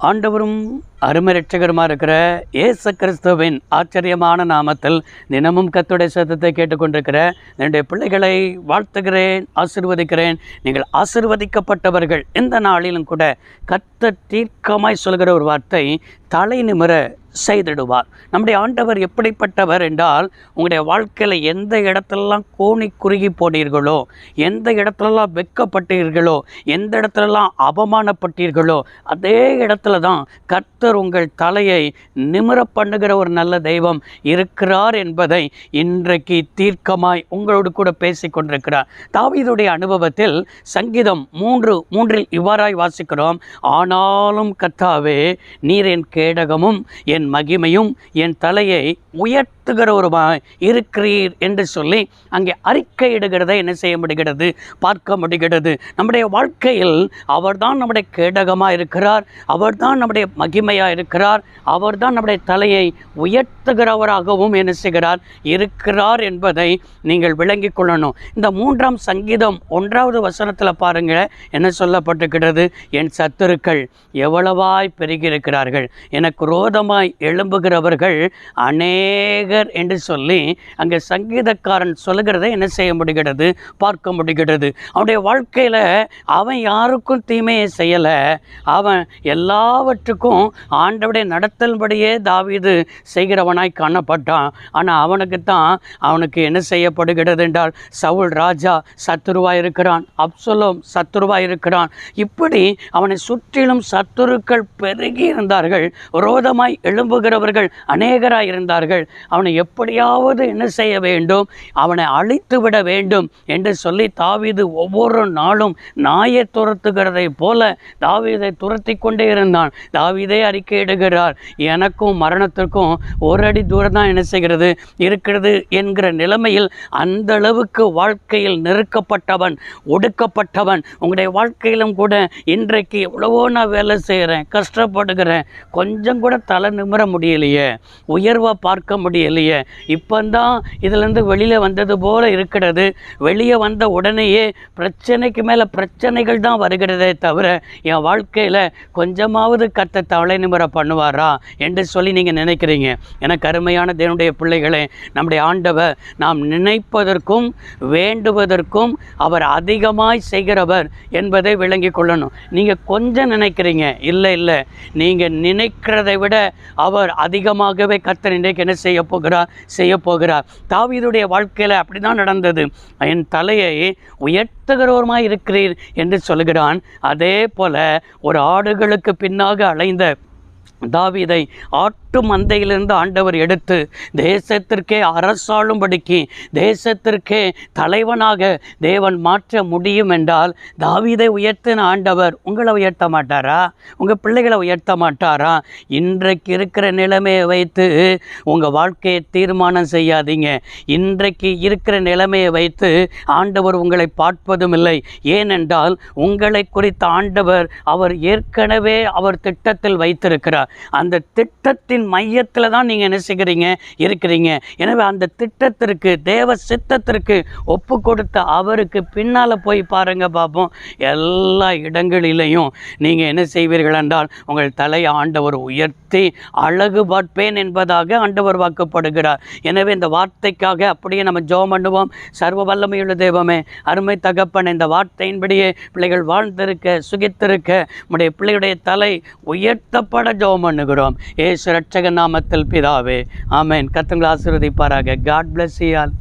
ஆண்டவரும் அருமை இரட்சகருமாக இருக்கிற இயேசு கிறிஸ்துவின் ஆச்சரியமான நாமத்தில் தினமும் கர்த்தருடைய சத்தத்தை கேட்டுக்கொண்டிருக்கிற என்னுடைய பிள்ளைகளை வாழ்த்துகிறேன், ஆசீர்வதிக்கிறேன். நீங்கள் ஆசீர்வதிக்கப்பட்டவர்கள். இந்த நாளிலும் கூட கர்த்தர் தீர்க்கமாய் சொல்கிற ஒரு வார்த்தை, தலை நிமிர செய்திடுவார். நம்முடைய ஆண்டவர் எப்படிப்பட்டவர் என்றால், உங்களுடைய வாழ்க்கையில் எந்த இடத்துலலாம் கோணி குறுகி போனீர்களோ, எந்த இடத்துலலாம் வெட்கப்பட்டீர்களோ, எந்த இடத்துலலாம் அவமானப்பட்டீர்களோ, அதே இடத்துல தான் கர்த்தர் உங்கள் தலையை நிமிர பண்ணுகிற ஒரு நல்ல தெய்வம் இருக்கிறார் என்பதை இன்றைக்கு தீர்க்கமாய் உங்களோடு கூட பேசி கொண்டிருக்கிறார். தாவீதுடைய அனுபவத்தில் சங்கீதம் 3:3 இவ்வாறாய் வாசிக்கிறோம். ஆனாலும் கர்த்தாவே, நீர் என் கேடகமும் என் மகிமையும் என் தலையை உயர்த்துகிறவருமாய் இருக்கிறீர் என்று சொல்லி அங்கே அறிக்கையிடுகிறதை என்ன செய்ய முடிகிறது, பார்க்க முடிகிறது. நம்முடைய வாழ்க்கையில் அவர்தான் நம்முடைய கேடகமாக இருக்கிறார், அவர்தான் நம்முடைய மகிமையாக இருக்கிறார், அவர்தான் நம்முடைய தலையை உயர்த்துகிறவராகவும் என்ன செய்கிறார், இருக்கிறார் என்பதை நீங்கள் விளங்கிக் கொள்ளணும். இந்த 3ஆம் சங்கீதம் 1வது வசனத்தில் பாருங்கள் என்ன சொல்லப்பட்டிருக்கிறது. என் சத்துருக்கள் எவ்வளவாய் பெருகியிருக்கிறார்கள், எனக்கு ரோதமாய் எழும்புகிறவர்கள் அநேகர் என்று சொல்லி அங்கே சங்கீதக்காரன் சொல்லுகிறதை என்ன செய்ய முடிகிறது, பார்க்க முடிகிறது. அவனுடைய வாழ்க்கையில் அவன் யாருக்கும் தீமையை செய்யலை, அவன் எல்லாவற்றுக்கும் ஆண்டவருடைய நடத்தல்படியே தாவீது செய்கிறவனாய் காணப்பட்டான். ஆனால் அவனுக்கு என்ன செய்யப்படுகிறது என்றால், சவுல் ராஜா சத்துருவாய் இருக்கிறான், அப்சலோம் சத்துருவாய் இருக்கிறான். இப்படி அவனை சுற்றிலும் சத்துருக்கள் பெருகி இருந்தார்கள், விரோதமாய் எழும்புகிறவர்கள் அநேகராய் இருந்தார்கள். அவனை எப்படியாவது என்ன செய்ய வேண்டும், அவனை அழித்து விட வேண்டும் என்று சொல்லி தாவீது ஒவ்வொரு நாளும் நாயை துரத்துகிறதை போல தாவீதை துரத்தி கொண்டே இருந்தான். தாவீதே அறிக்கையிடுகிறார், எனக்கும் மரணத்திற்கும் ஒரு அடி தூரம் தான் என்ன செய்கிறது இருக்கிறது என்கிற நிலைமையில் அந்த அளவுக்கு வாழ்க்கையில் நெருக்கப்பட்டவன், ஒடுக்கப்பட்டவன். உங்களுடைய வாழ்க்கையிலும் கூட இன்றைக்கு எவ்வளவோ நான் வேலை செய்கிறேன், கஷ்டப்படுகிறேன், கொஞ்சம் கூட தலை நிமிர முடியலையே, உயர்வை பார்க்க முடியலையே, இப்போந்தான் இதிலேருந்து வெளியில் வந்தது போல இருக்கிறது. வெளியே வந்த உடனேயே பிரச்சனைக்கு மேலே பிரச்சனைகள் தான் வருகிறதே தவிர என் வாழ்க்கையில் கொஞ்சமாவது கர்த்தர் தலை நிமிர பண்ணுவாரா என்று சொல்லி நீங்கள் நினைக்கிறீங்க. எனக்கு அருமையான தேவனுடைய பிள்ளைகளே, நம்முடைய ஆண்டவர் நாம் நினைப்பதற்கும் வேண்டுவதற்கும் அவர் அதிகமாய் செய்கிறவர் என்பதை விளங்கி கொள்ளணும். நீங்கள் கொஞ்சம் நினைக்கிறீங்க, இல்லை, நீங்கள் நினைக்கிறதை விட அவர் அதிகமாகவே கர்த்தர் இன்றைக்கு என்ன செய்ய போகிறார். தாவீதுடைய வாழ்க்கையில் அப்படி தான் நடந்தது. என் தலையை உயர்த்துகிறவருமாய் இருக்கிறீர் என்று சொல்கிறான். அதே போல ஒரு ஆடுகளுக்கு பின்னாக அலைந்த தாவீதை ஆட்டு மந்தையிலிருந்து ஆண்டவர் எடுத்து தேசத்திற்கே அரசாளும்படிக்கு, தேசத்திற்கே தலைவனாக தேவன் மாற்ற முடியும் என்றால், தாவீதை உயர்த்தின ஆண்டவர் உங்களை உயர்த்த மாட்டாரா, உங்கள் பிள்ளைகளை உயர்த்த மாட்டாரா? இன்றைக்கு இருக்கிற நிலைமையை வைத்து உங்கள் வாழ்க்கையை தீர்மானம் செய்யாதீங்க. இன்றைக்கு இருக்கிற நிலைமையை வைத்து ஆண்டவர் உங்களை பார்ப்பதும் இல்லை. ஏனென்றால் உங்களை குறித்த ஆண்டவர் அவர் ஏற்கனவே அவர் திட்டத்தில் வைத்திருக்கிறார். அந்த திட்டத்தின் மையத்தில் தான் நீங்கள் என்ன செய்கிறீங்க, இருக்கிறீங்க. எனவே அந்த திட்டத்திற்கு, தேவ சித்தத்திற்கு ஒப்பு கொடுத்த அவருக்கு பின்னால் போய் பாருங்கள் பார்ப்போம். எல்லா இடங்களிலையும் நீங்கள் என்ன செய்வீர்கள் என்றால், உங்கள் தலையை ஆண்டவர் உயர்த்தி அழகு பார்ப்பேன் என்பதாக ஆண்டவர் வாக்குப்படுகிறார். எனவே இந்த வார்த்தைக்காக அப்படியே நம்ம ஜெபம் பண்ணுவோம். சர்வ வல்லமையுள்ள தெய்வமே, அருமை தகப்பன், இந்த வார்த்தையின்படியே பிள்ளைகள் வாழ்ந்திருக்க, சுகித்திருக்க நம்முடைய பிள்ளைகளுடைய தலை உயர்த்தப்பட ஜெபம் பண்ணுகிறோம். இயேசு இரட்சகர் நாமத்தில் பிதாவே, ஆமென். கர்த்தர் ஆசீர்வதிப்பாராக. God bless you all.